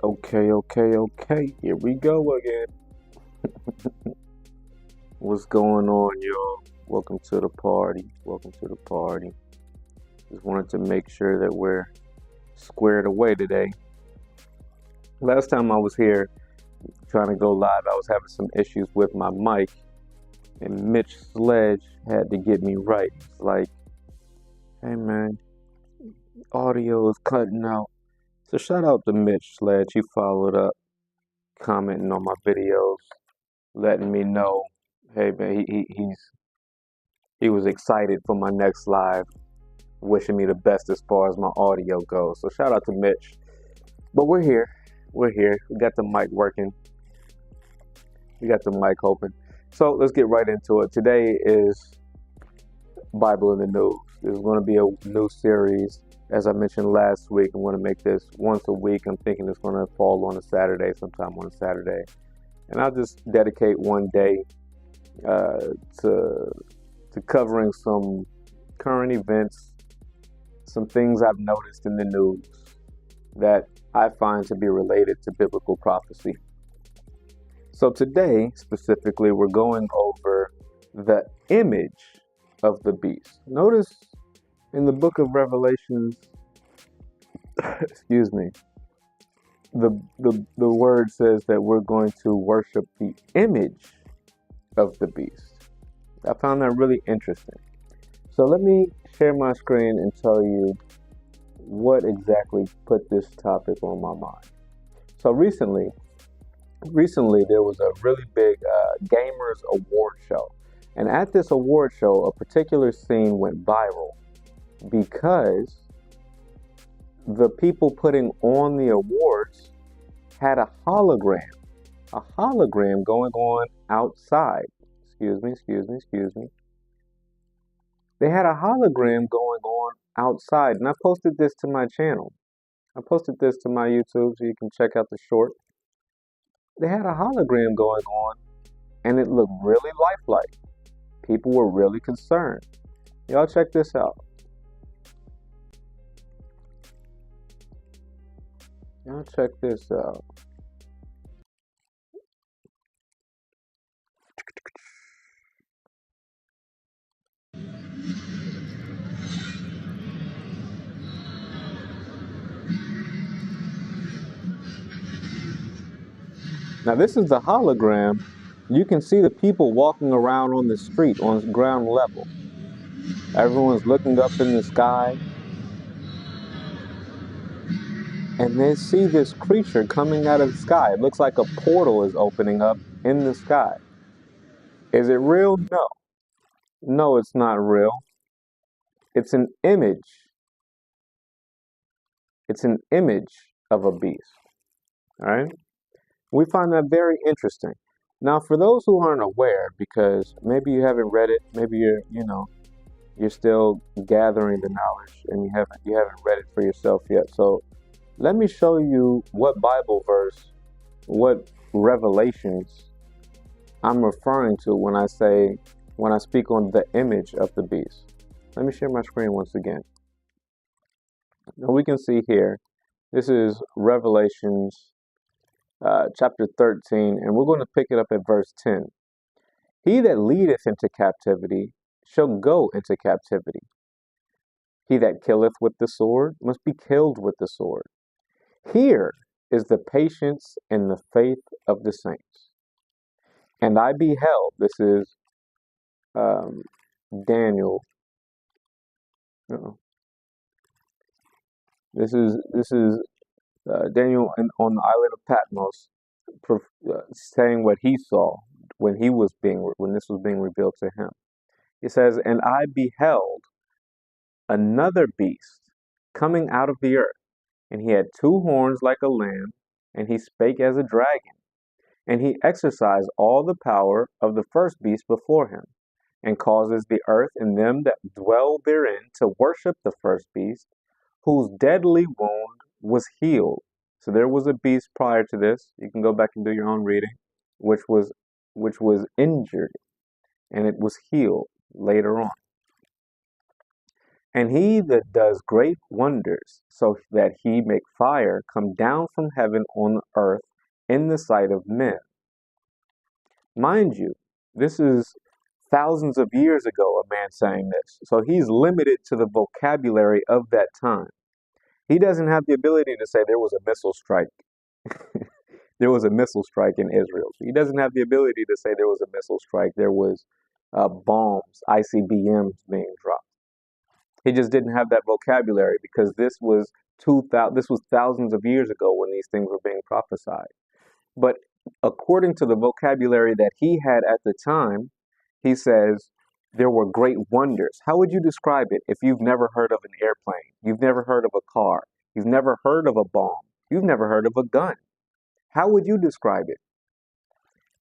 Okay. Here we go again. What's going on, y'all? Welcome to the party. Welcome to the party. Just wanted to make sure that we're squared away today. Last time I was here trying to go live, I was having some issues with my mic, and Mitch Sledge had to get me right. It's like, hey man, audio is cutting out. So shout out to Mitch Sledge. He followed up, commenting on my videos, letting me know, hey man, he was excited for my next live, wishing me the best as far as my audio goes. So shout out to Mitch. But we're here. We're here. We got the mic working. We got the mic open. So let's get right into it. Today is Bible in the News. This is going to be a new series. As I mentioned last week, I'm going to make this once a week. I'm thinking it's going to fall on a Saturday, sometime on a Saturday. And I'll just dedicate one day uh, to covering some current events, some things I've noticed in the news that I find to be related to biblical prophecy. So today, specifically, we're going over the image of the beast. Notice in the book of Revelations, excuse me, the word says that we're going to worship the image of the beast. I found that really interesting. So let me share my screen and tell you what exactly put this topic on my mind. So recently there was a really big gamers award show, and at this award show, a particular scene went viral because the people putting on the awards had a hologram going on outside. Excuse me. They had a hologram going on outside, and I posted this to my channel. I posted this to my YouTube so you can check out the short. They had a hologram going on, and it looked really lifelike. People were really concerned. Y'all check this out. Y'all check this out. Now this is the hologram. You can see the people walking around on the street on ground level. Everyone's looking up in the sky, and they see this creature coming out of the sky. It looks like a portal is opening up in the sky. Is it real? No. No, it's not real. It's an image. It's an image of a beast. All right? We find that very interesting. Now, for those who aren't aware, because maybe you haven't read it, maybe you're still gathering the knowledge and you haven't read it for yourself yet. So let me show you what Bible verse, what revelations I'm referring to when I speak on the image of the beast. Let me share my screen once again. Now we can see here, this is Revelations chapter 13, and we're going to pick it up at verse 10. He that leadeth into captivity shall go into captivity. He that killeth with the sword must be killed with the sword. Here is the patience and the faith of the saints. And I beheld, this is Daniel. This is Daniel on the island of Patmos, saying what he saw when this was being revealed to him. He says, "And I beheld another beast coming out of the earth, and he had two horns like a lamb, and he spake as a dragon. And he exercised all the power of the first beast before him, and causes the earth and them that dwell therein to worship the first beast, whose deadly wound was healed." So there was a beast prior to this. You can go back and do your own reading, which was injured, and it was healed later on. And he that does great wonders, so that he make fire come down from heaven on the earth in the sight of men. Mind you, this is thousands of years ago, a man saying this. So he's limited to the vocabulary of that time. He doesn't have the ability to say there was a missile strike. There was a missile strike in Israel. He doesn't have the ability to say there was a missile strike. There was bombs, ICBMs being dropped. He just didn't have that vocabulary because this was thousands of years ago when these things were being prophesied. But according to the vocabulary that he had at the time, he says there were great wonders. How would you describe it if you've never heard of an airplane? You've never heard of a car. You've never heard of a bomb. You've never heard of a gun. How would you describe it?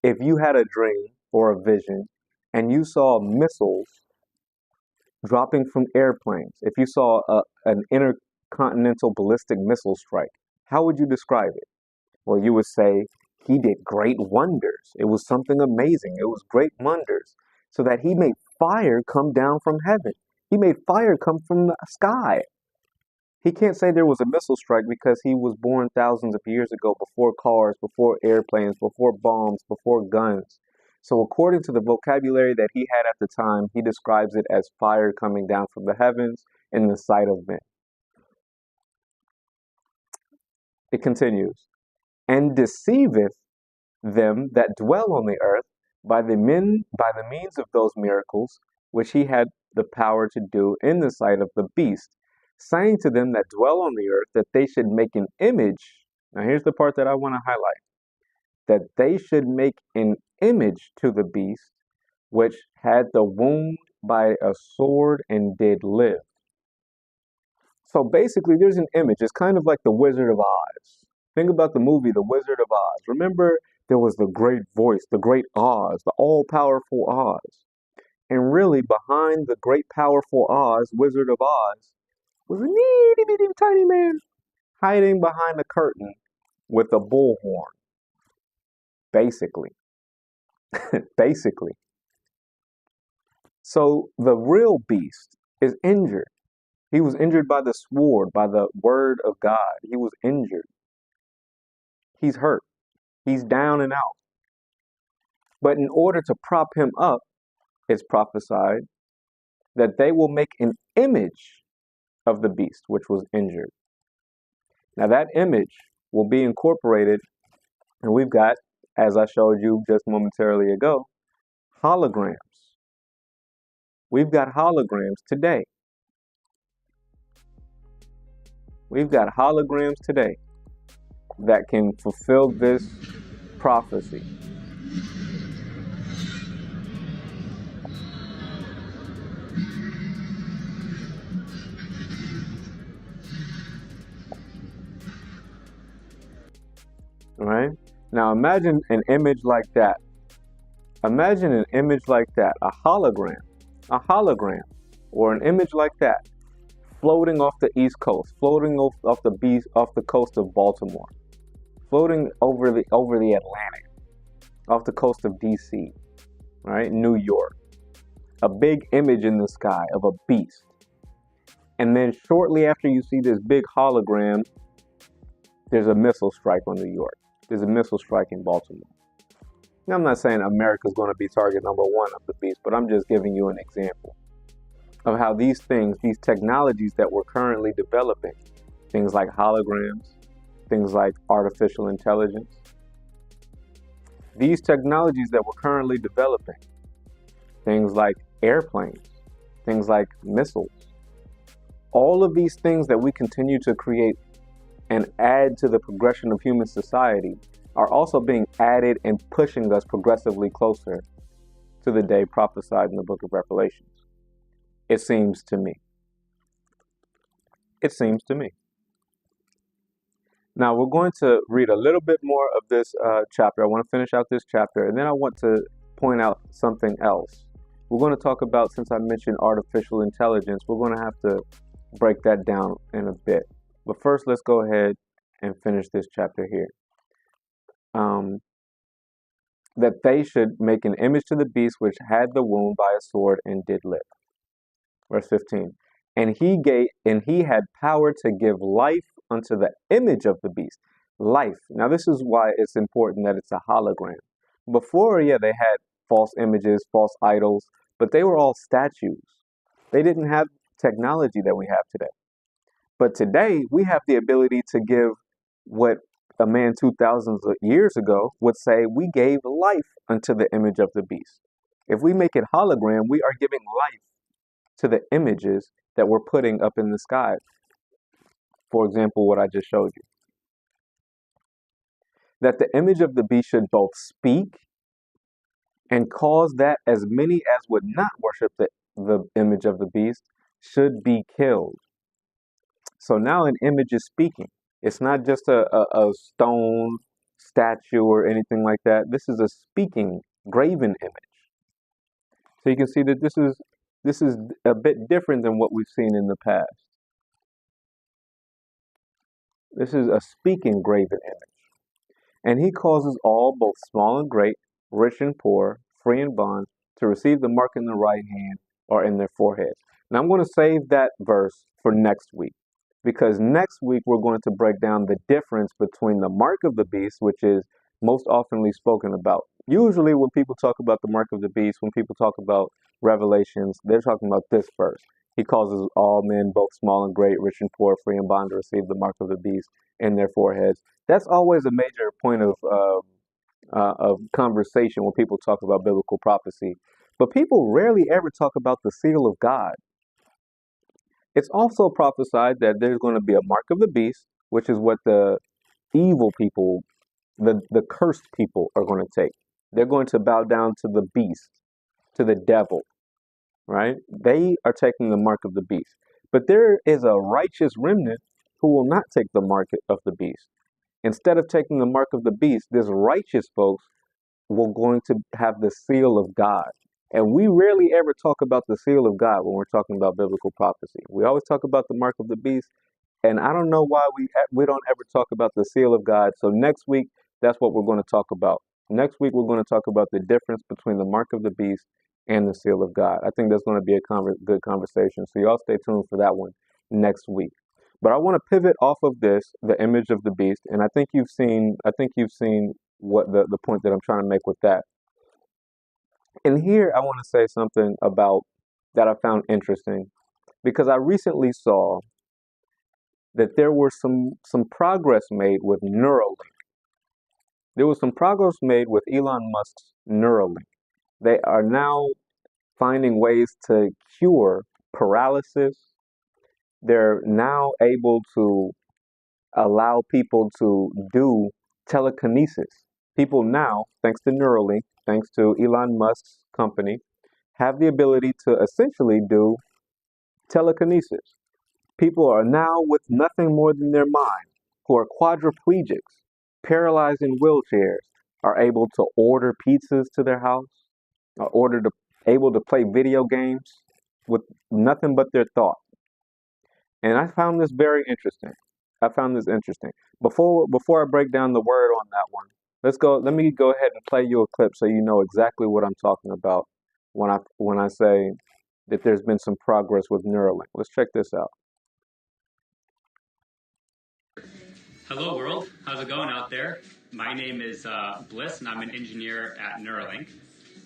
If you had a dream or a vision and you saw missiles dropping from airplanes, if you saw an intercontinental ballistic missile strike, how would you describe it? Well, you would say he did great wonders. It was something amazing. It was great wonders, so that he made fire come down from heaven. He made fire come from the sky. He can't say there was a missile strike because he was born thousands of years ago, before cars, before airplanes, before bombs, before guns. So according to the vocabulary that he had at the time, he describes it as fire coming down from the heavens in the sight of men. It continues, and deceiveth them that dwell on the earth by the means of those miracles which he had the power to do in the sight of the beast, saying to them that dwell on the earth that they should make an image. Now here's the part that I want to highlight. That they should make an image to the beast, which had the wound by a sword and did live. So basically there's an image. It's kind of like the Wizard of Oz. Think about the movie The Wizard of Oz. Remember, there was the great voice, the great Oz, the all-powerful Oz. And really, behind the great powerful Oz, Wizard of Oz, was a itty bitty tiny man hiding behind a curtain with a bullhorn. Basically. Basically. So the real beast is injured. He was injured by the sword, by the word of God. He was injured. He's hurt. He's down and out. But in order to prop him up, it's prophesied that they will make an image of the beast which was injured. Now that image will be incorporated, and we've got, as I showed you just momentarily ago, holograms. We've got holograms today. We've got holograms today that can fulfill this prophecy. All right? Now imagine an image like that. Imagine an image like that, a hologram, or an image like that, floating off the East Coast, floating off the coast of Baltimore, floating over the Atlantic, off the coast of DC, right? New York. A big image in the sky of a beast. And then shortly after you see this big hologram, there's a missile strike on New York. There's a missile strike in Baltimore. Now, I'm not saying America's going to be target number one of the beast, but I'm just giving you an example of how these things, these technologies that we're currently developing, things like holograms, things like artificial intelligence, these technologies that we're currently developing, things like airplanes, things like missiles, all of these things that we continue to create and add to the progression of human society are also being added and pushing us progressively closer to the day prophesied in the book of Revelations. It seems to me. It seems to me. Now we're going to read a little bit more of this chapter. I want to finish out this chapter, and then I want to point out something else. We're going to talk about, since I mentioned artificial intelligence, we're going to have to break that down in a bit. But first, let's go ahead and finish this chapter here. That they should make an image to the beast which had the wound by a sword and did live. Verse 15. and he had power to give life unto the image of the beast. Life. Now this is why it's important that it's a hologram. Before, yeah, they had false images, false idols, but they were all statues. They didn't have technology that we have today. But today we have the ability to give what a man 2,000 years ago would say, we gave life unto the image of the beast. If we make it hologram, we are giving life to the images that we're putting up in the sky. For example, what I just showed you. That the image of the beast should both speak and cause that as many as would not worship the image of the beast should be killed. So now an image is speaking. It's not just a stone statue or anything like that. This is a speaking, graven image. So you can see that this is a bit different than what we've seen in the past. This is a speaking graven image. And he causes all, both small and great, rich and poor, free and bond, to receive the mark in the right hand or in their foreheads. Now I'm going to save that verse for next week, because next week we're going to break down the difference between the mark of the beast, which is most oftenly spoken about. Usually when people talk about the mark of the beast, when people talk about Revelations, they're talking about this verse. He causes all men, both small and great, rich and poor, free and bond, to receive the mark of the beast in their foreheads. That's always a major point of conversation when people talk about biblical prophecy. But people rarely ever talk about the seal of God. It's also prophesied that there's going to be a mark of the beast, which is what the evil people, the cursed people, are going to take. They're going to bow down to the beast, to the devil, right? They are taking the mark of the beast. But there is a righteous remnant who will not take the mark of the beast. Instead of taking the mark of the beast, this righteous folks will going to have the seal of God. And we rarely ever talk about the seal of God when we're talking about biblical prophecy. We always talk about the mark of the beast, and I don't know why we don't ever talk about the seal of God. So next week, that's what we're going to talk about. Next week, we're going to talk about the difference between the mark of the beast and the seal of God. I think that's going to be a good conversation. So y'all stay tuned for that one next week. But I want to pivot off of this, the image of the beast, and I think you've seen what the point that I'm trying to make with that. And here I want to say something about that I found interesting, because I recently saw that there were some progress made with Neuralink. There was some progress made with Elon Musk's Neuralink. They are now finding ways to cure paralysis. They're now able to allow people to do telekinesis. People now, thanks to Neuralink, thanks to Elon Musk's company, have the ability to essentially do telekinesis. People are now, with nothing more than their mind, who are quadriplegics, paralyzed in wheelchairs, are able to order pizzas to their house, are able to play video games with nothing but their thought. And I found this very interesting. I found this interesting. Before I break down the word on that one, let me go ahead and play you a clip so you know exactly what I'm talking about when I say that there's been some progress with Neuralink. Let's check this out. Hello world, how's it going out there? My name is Bliss and I'm an engineer at Neuralink.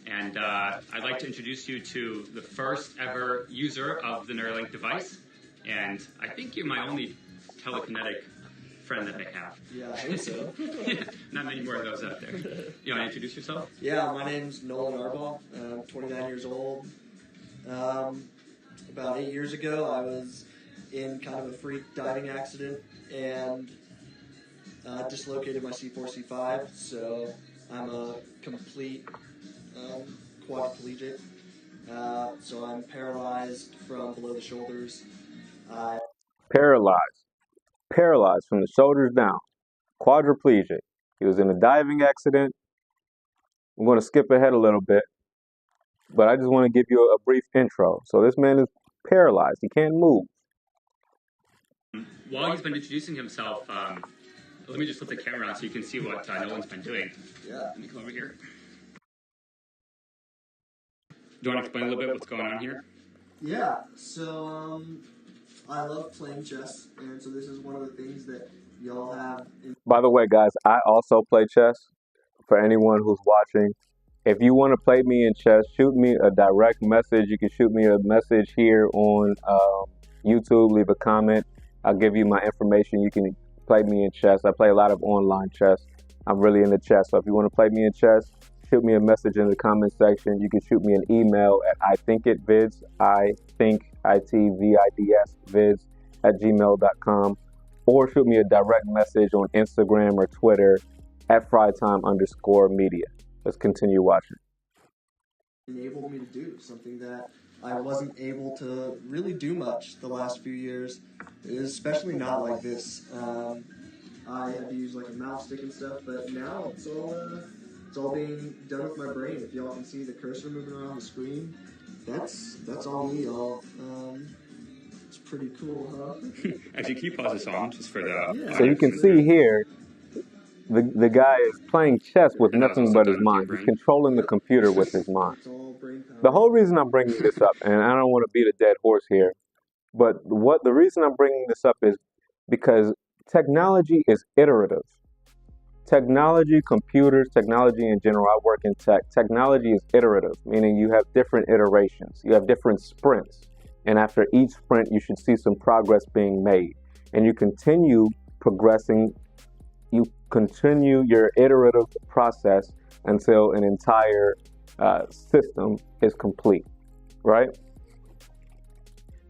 And I'd like to introduce you to the first ever user of the Neuralink device. And I think you're my only telekinetic friend that they have. Yeah, I think so. Yeah, not many more of those out there. You want to introduce yourself? Yeah, my name's Nolan Arbaugh. I'm 29 years old. About 8 years ago, I was in kind of a freak diving accident and dislocated my C4, C5. So I'm a complete quadriplegic. So I'm paralyzed from below the shoulders. Paralyzed from the shoulders down, quadriplegic. He was in a diving accident. I'm going to skip ahead a little bit, but I just want to give you a brief intro. So this man is paralyzed. He can't move. While he's been introducing himself, let me just flip the camera on so you can see what Nolan's been doing. Yeah. Let me come over here. Do you want to explain a little bit what's going on here? Yeah, so I love playing chess, and so this is one of the things that y'all have. By the way, guys, I also play chess. For anyone who's watching, if you want to play me in chess, shoot me a direct message. You can shoot me a message here on YouTube, leave a comment. I'll give you my information. You can play me in chess. I play a lot of online chess. I'm really into chess. So if you want to play me in chess, shoot me a message in the comment section. You can shoot me an email at ithinkitvids, vids at gmail.com, or shoot me a direct message on Instagram or Twitter at frytime_media. Let's continue watching. Enabled me to do something that I wasn't able to really do much the last few years, especially not like this. I had to use like a mouse stick and stuff, but now it's all being done with my brain. If y'all can see the cursor moving around the screen, that's all me, y'all. It's pretty cool, huh? Actually, can you pause the song just for the? Yeah. So you can see here, the guy is playing chess with nothing but his mind. He's controlling the computer with his mind. It's all brain power. The whole reason I'm bringing this up, and I don't want to beat a dead horse here, but the reason I'm bringing this up is because technology is iterative. Technology, computers, technology in general, I work in tech. Technology is iterative, meaning you have different iterations. You have different sprints. And after each sprint, you should see some progress being made. And you continue progressing. You continue your iterative process until an entire system is complete, right?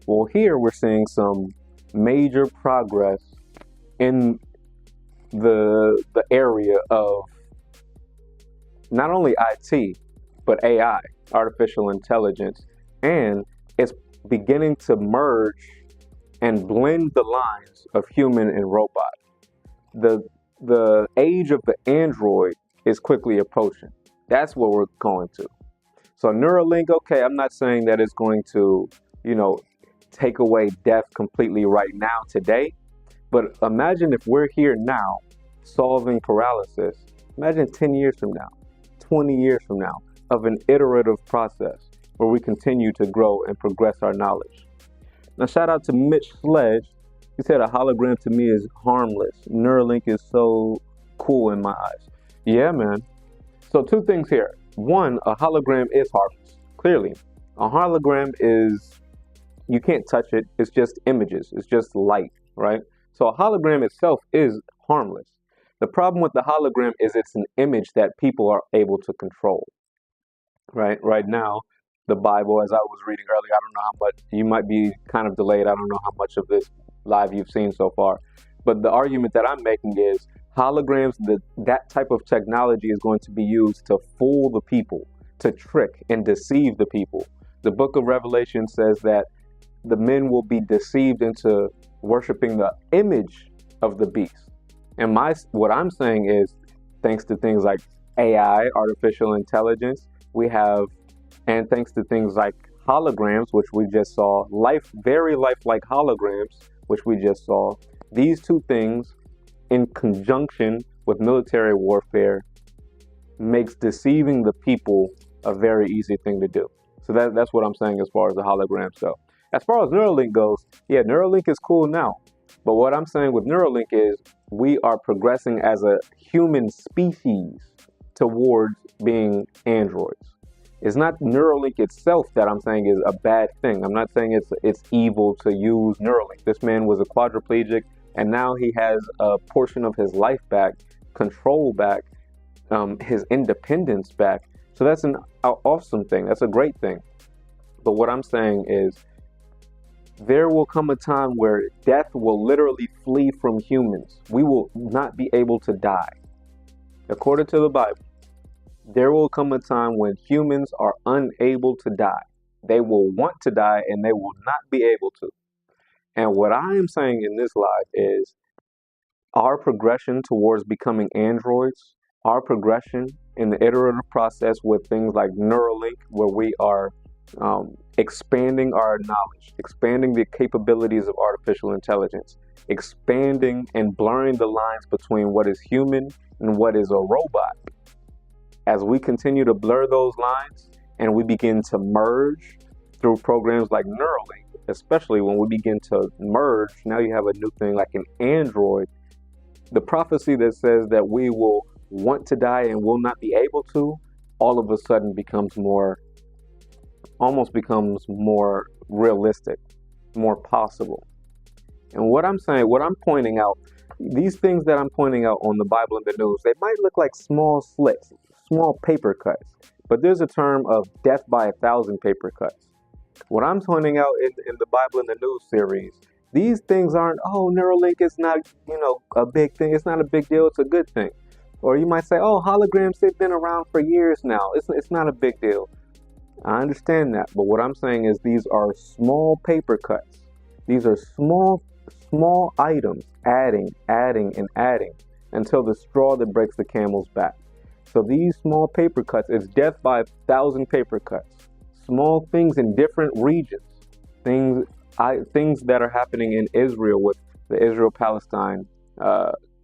Well, here we're seeing some major progress in the area of not only IT, but AI, artificial intelligence, and it's beginning to merge and blend the lines of human and robot. The age of the Android is quickly approaching. That's what we're going to. So Neuralink, okay, I'm not saying that it's going to, take away death completely right now today, but imagine if we're here now solving paralysis. Imagine 10 years from now, 20 years from now, of an iterative process where we continue to grow and progress our knowledge. Now, shout out to Mitch Sledge. He said a hologram to me is harmless. Neuralink is so cool in my eyes. Yeah, man. So two things here. One, a hologram is harmless. Clearly, a hologram is, you can't touch it. It's just images. It's just light, right? So a hologram itself is harmless. The problem with the hologram is it's an image that people are able to control, right? Right now, the Bible, as I was reading earlier, I don't know how much, you might be kind of delayed. I don't know how much of this live you've seen so far. But the argument that I'm making is holograms, that type of technology is going to be used to fool the people, to trick and deceive the people. The book of Revelation says that the men will be deceived into worshiping the image of the beast. And what I'm saying is, thanks to things like AI, artificial intelligence, and thanks to things like holograms, which we just saw, very lifelike holograms, which we just saw, these two things in conjunction with military warfare makes deceiving the people a very easy thing to do. So that's what I'm saying as far as the hologram stuff. As far as Neuralink goes, yeah, Neuralink is cool now. But what I'm saying with Neuralink is we are progressing as a human species towards being androids. It's not Neuralink itself that I'm saying is a bad thing. I'm not saying it's evil to use Neuralink. This man was a quadriplegic, and now he has a portion of his life back, control back, his independence back. So that's an awesome thing. That's a great thing. But what I'm saying is there will come a time where death will literally flee from humans. We will not be able to die. According to the Bible, there will come a time when humans are unable to die. They will want to die and they will not be able to. And what I am saying in this live is our progression towards becoming androids, our progression in the iterative process with things like Neuralink, where we are expanding our knowledge, expanding the capabilities of artificial intelligence, expanding and blurring the lines between what is human and what is a robot. As we continue to blur those lines and we begin to merge through programs like Neuralink, especially when we begin to merge. Now you have a new thing like an android. The prophecy that says that we will want to die and will not be able to, all of a sudden almost becomes more realistic, more possible. And what I'm saying, what I'm pointing out, these things that I'm pointing out on the Bible and the news, they might look like small slits, small paper cuts, but there's a term of death by 1,000 paper cuts. What I'm pointing out in the Bible and the news series, these things aren't, oh, Neuralink is not, a big thing. It's not a big deal. It's a good thing. Or you might say, oh, holograms, they've been around for years now. It's not a big deal. I understand that. But what I'm saying is these are small paper cuts. These are small items adding, and adding until the straw that breaks the camel's back. So these small paper cuts is death by 1,000 paper cuts. Small things in different regions, things that are happening in Israel with the Israel-Palestine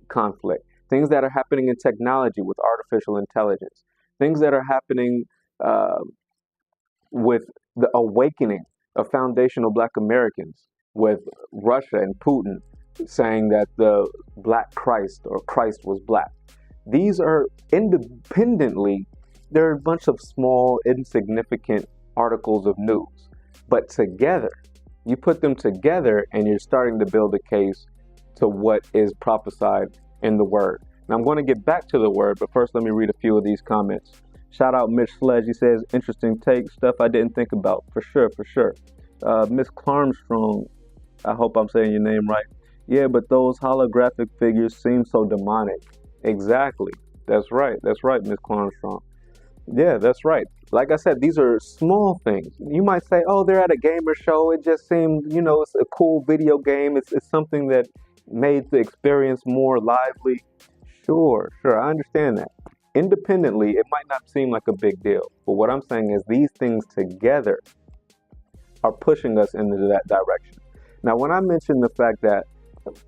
conflict, things that are happening in technology with artificial intelligence, things that are happening with the awakening of foundational Black Americans, with Russia and Putin saying that the Black Christ or Christ was Black. These are independently, they're a bunch of small, insignificant articles of news. But together, you put them together and you're starting to build a case to what is prophesied in the Word. Now I'm going to get back to the Word, but first let me read a few of these comments. Shout out Mitch Sledge. He says, interesting take, stuff I didn't think about. For sure. Miss Clarmstrong, I hope I'm saying your name right. Yeah, but those holographic figures seem so demonic. Exactly. That's right, Miss Clarmstrong. Yeah, that's right. Like I said, these are small things. You might say, oh, they're at a gamer show. It just seemed, it's a cool video game. It's something that made the experience more lively. Sure, I understand that. Independently, it might not seem like a big deal. But what I'm saying is these things together are pushing us into that direction. Now, when I mentioned the fact that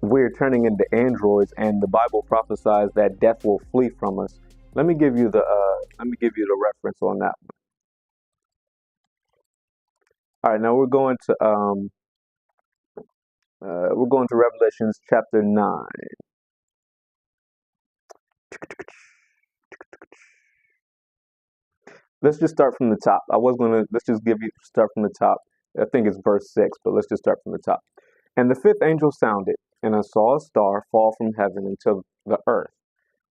we're turning into androids and the Bible prophesies that death will flee from us, let me give you the reference on that one. All right, now we're going to Revelations chapter 9. Let's just start from the top. Let's just start from the top. I think it's verse 6, but let's just start from the top. And the fifth angel sounded, and I saw a star fall from heaven into the earth,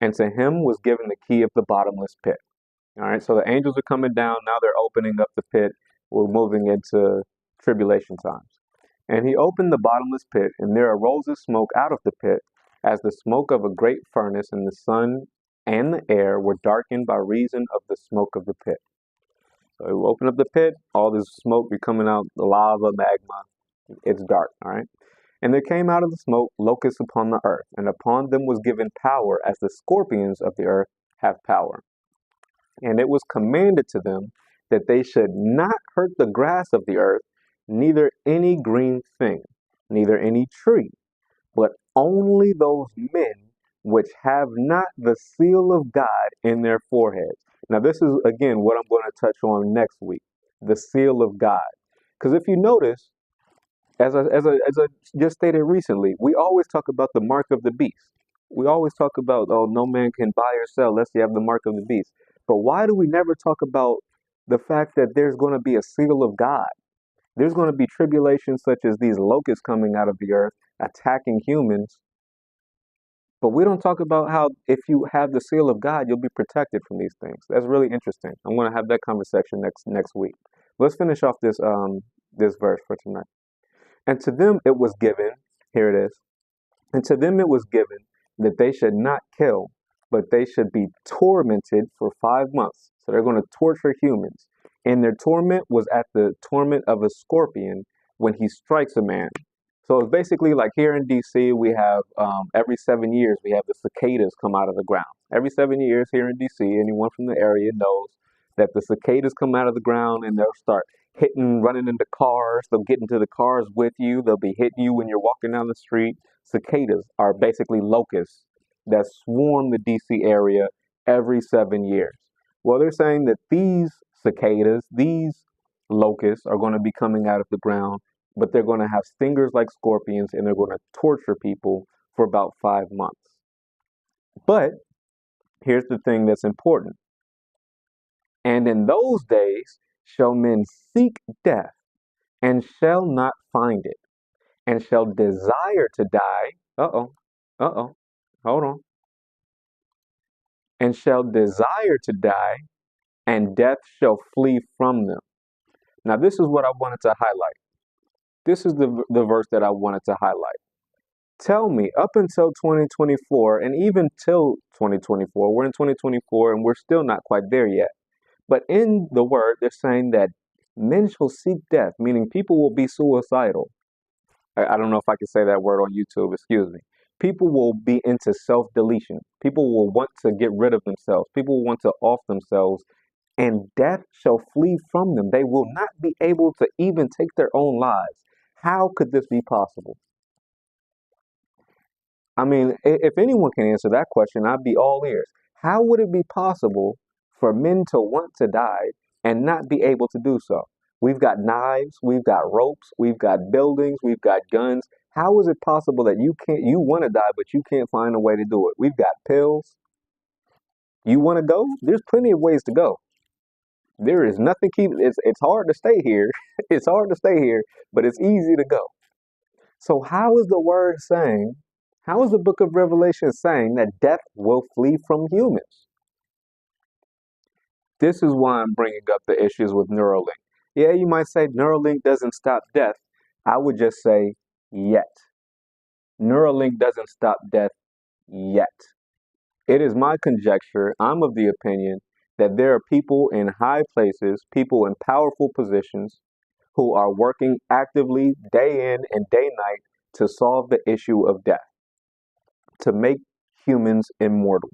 and to him was given the key of the bottomless pit. All right, so the angels are coming down. Now they're opening up the pit. We're moving into tribulation times. And he opened the bottomless pit, and there arose a smoke out of the pit, as the smoke of a great furnace, and the sun and the air were darkened by reason of the smoke of the pit. So we open up the pit, all this smoke be coming out, the lava, magma. It's dark, all right? And there came out of the smoke locusts upon the earth, and upon them was given power, as the scorpions of the earth have power. And it was commanded to them that they should not hurt the grass of the earth, neither any green thing, neither any tree, but only those men which have not the seal of God in their foreheads. Now, this is, again, what I'm going to touch on next week, the seal of God. Because if you notice, as I just stated recently, we always talk about the mark of the beast. We always talk about, oh, no man can buy or sell unless you have the mark of the beast. But why do we never talk about the fact that there's going to be a seal of God? There's going to be tribulations such as these locusts coming out of the earth, attacking humans. But we don't talk about how if you have the seal of God, you'll be protected from these things. That's really interesting. I'm going to have that conversation next week. Let's finish off this verse for tonight. And to them it was given, here it is, and to them it was given that they should not kill, but they should be tormented for 5 months. So they're going to torture humans. And their torment was at the torment of a scorpion when he strikes a man. So it's basically like here in DC, we have every 7 years, we have the cicadas come out of the ground. Every 7 years here in DC, anyone from the area knows that the cicadas come out of the ground and they'll start running into cars. They'll get into the cars with you. They'll be hitting you when you're walking down the street. Cicadas are basically locusts that swarm the DC area every 7 years. Well, they're saying that these cicadas, these locusts are going to be coming out of the ground but they're going to have stingers like scorpions, and they're going to torture people for about 5 months. But here's the thing that's important. And in those days shall men seek death, and shall not find it, and shall desire to die. Hold on. And shall desire to die, and death shall flee from them. Now, this is what I wanted to highlight. This is the verse that I wanted to highlight. Tell me, up until 2024, and even till 2024, we're in 2024 and we're still not quite there yet. But in the word, they're saying that men shall seek death, meaning people will be suicidal. I don't know if I can say that word on YouTube, excuse me. People will be into self-deletion. People will want to get rid of themselves. People will want to off themselves, and death shall flee from them. They will not be able to even take their own lives. How could this be possible? I mean, if anyone can answer that question, I'd be all ears. How would it be possible for men to want to die and not be able to do so? We've got knives, we've got ropes, we've got buildings, we've got guns. How is it possible that you want to die, but you can't find a way to do it? We've got pills. You want to go? There's plenty of ways to go. There is nothing it's hard to stay here. It's hard to stay here, but it's easy to go. So how is the word saying, how is the book of Revelation saying that death will flee from humans? This is why I'm bringing up the issues with Neuralink. Yeah, you might say Neuralink doesn't stop death. I would just say yet. Neuralink doesn't stop death yet. It is my conjecture, I'm of the opinion that there are people in high places, people in powerful positions who are working actively day in and day night to solve the issue of death, to make humans immortal.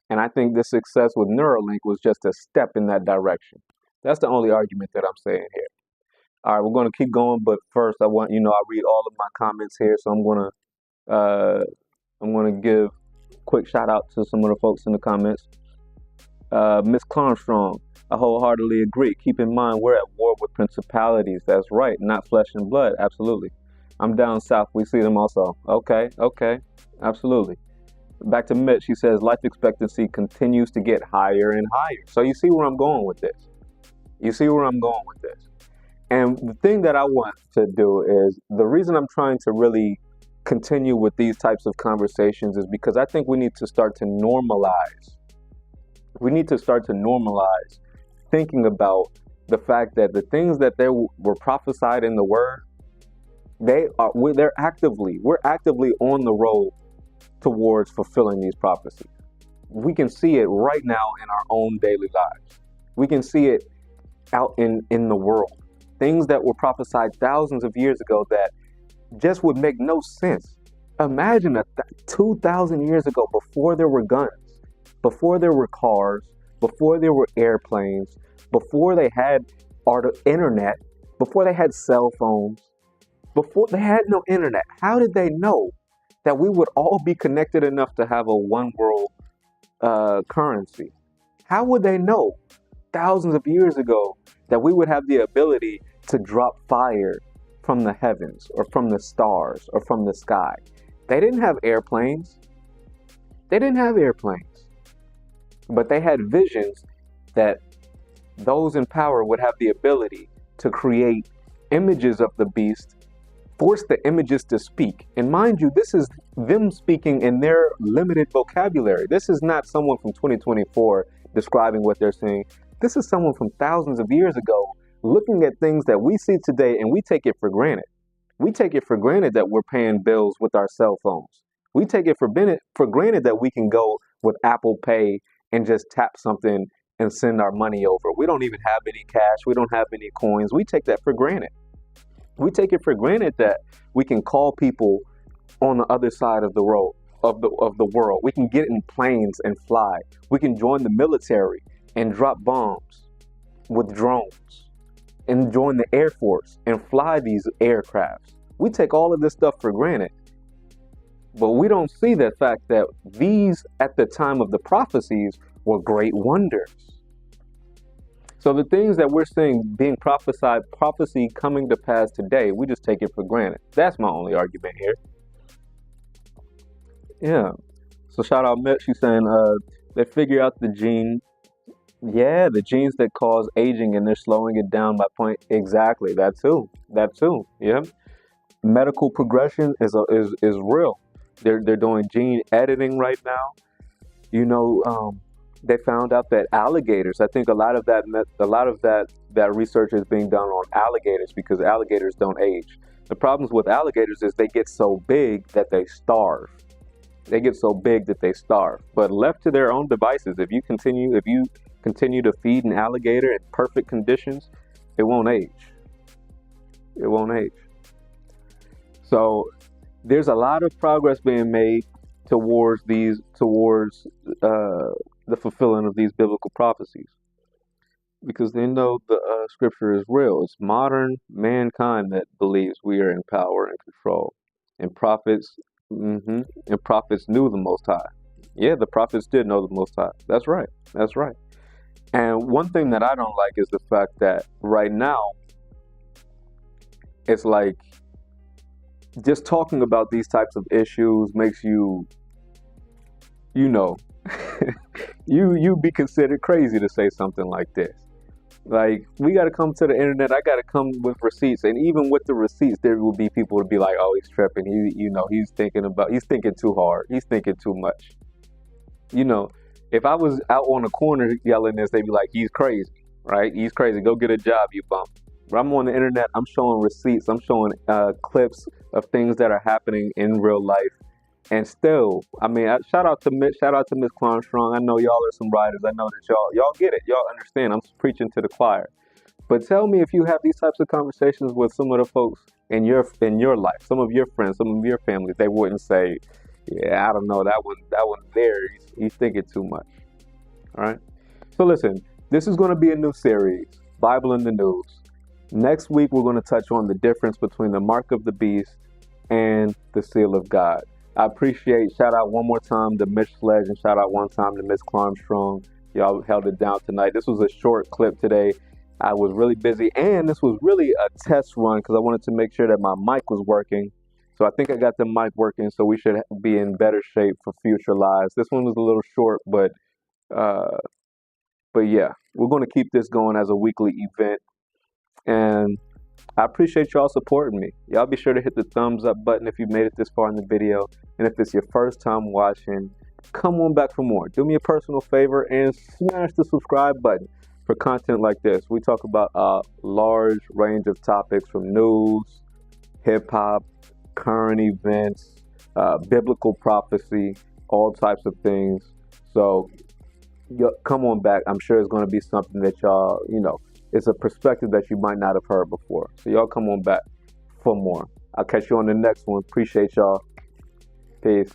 And I think the success with Neuralink was just a step in that direction. That's the only argument that I'm saying here. All right, we're going to keep going, but first I read all of my comments here, so I'm going to give a quick shout out to some of the folks in the comments. Miss Armstrong, I wholeheartedly agree. Keep in mind, we're at war with principalities. That's right, not flesh and blood. Absolutely. I'm down south. We see them also. Okay. Absolutely. Back to Mitch. She says life expectancy continues to get higher and higher. So you see where I'm going with this. And the thing that I want to do is, the reason I'm trying to really continue with these types of conversations is because I think we need to start to normalize. We need to start to normalize thinking about the fact that the things that were prophesied in the word, we're actively on the road towards fulfilling these prophecies. We can see it right now in our own daily lives. We can see it out in the world. Things that were prophesied thousands of years ago that just would make no sense. Imagine 2,000 years ago, before there were guns, before there were cars, before there were airplanes, before they had internet, before they had cell phones, before they had no internet. How did they know that we would all be connected enough to have a one world currency? How would they know thousands of years ago that we would have the ability to drop fire from the heavens or from the stars or from the sky? They didn't have airplanes. But they had visions that those in power would have the ability to create images of the beast, force the images to speak. And mind you, this is them speaking in their limited vocabulary. This is not someone from 2024 describing what they're saying. This is someone from thousands of years ago looking at things that we see today, and we take it for granted. We take it for granted that we're paying bills with our cell phones. We take it for granted that we can go with Apple Pay and just tap something and send our money over. We don't even have any cash. We don't have any coins. We take that for granted. We take it for granted that we can call people on the other side of the road of the world. We can get in planes and fly. We can join the military and drop bombs with drones, and join the Air Force and fly these aircrafts. We take all of this stuff for granted. But we don't see the fact that these, at the time of the prophecies, were great wonders. So the things that we're seeing being prophesied, prophecy coming to pass today, we just take it for granted. That's my only argument here. Yeah. So shout out Mitch. She's saying they figure out the gene. Yeah, the genes that cause aging, and they're slowing it down by point. Exactly. That too. That too. Yeah. Medical progression is real. They're doing gene editing right now. You know, they found out that alligators. I think a lot of that research is being done on alligators because alligators don't age. The problems with alligators is they get so big that they starve. They get so big that they starve. But left to their own devices, if you continue to feed an alligator in perfect conditions, it won't age. It won't age. So there's a lot of progress being made towards the fulfilling of these biblical prophecies, because they know the scripture is real. It's modern mankind that believes we are in power and control, and prophets, and prophets knew the Most High. Yeah, the prophets did know the Most High. That's right. That's right. And one thing that I don't like is the fact that right now, it's like just talking about these types of issues makes you, you know, you be considered crazy to say something like this. Like, we got to come to the internet. I got to come with receipts, and even with the receipts, there will be people to be like, "Oh, he's tripping. He's thinking too hard. He's thinking too much." You know, if I was out on the corner yelling this, they'd be like, "He's crazy, right? He's crazy. Go get a job, you bum." But I'm on the internet. I'm showing receipts. I'm showing clips of things that are happening in real life. And still, I mean, shout out to Miss Armstrong. I know y'all are some writers. I know that y'all get it. Y'all understand. I'm preaching to the choir. But tell me if you have these types of conversations with some of the folks in your life, some of your friends, some of your families, they wouldn't say, "Yeah, I don't know, that one there, he's thinking too much." All right. So listen, this is going to be a new series, Bible in the News. Next week, we're going to touch on the difference between the mark of the beast and the seal of God. I appreciate, shout out one more time to Mitch Sledge, and shout out one time to Miss Armstrong. Y'all held it down tonight. This was a short clip today. I was really busy, and this was really a test run because I wanted to make sure that my mic was working. So I think I got the mic working, so we should be in better shape for future lives. This one was a little short, but yeah, we're going to keep this going as a weekly event. And I appreciate y'all supporting me. Y'all be sure to hit the thumbs up button if you made it this far in the video. And if it's your first time watching, come on back for more. Do me a personal favor and smash the subscribe button for content like this. We talk about a large range of topics from news, hip hop, current events, biblical prophecy, all types of things. So come on back. I'm sure it's going to be something that y'all, it's a perspective that you might not have heard before. So y'all come on back for more. I'll catch you on the next one. Appreciate y'all. Peace.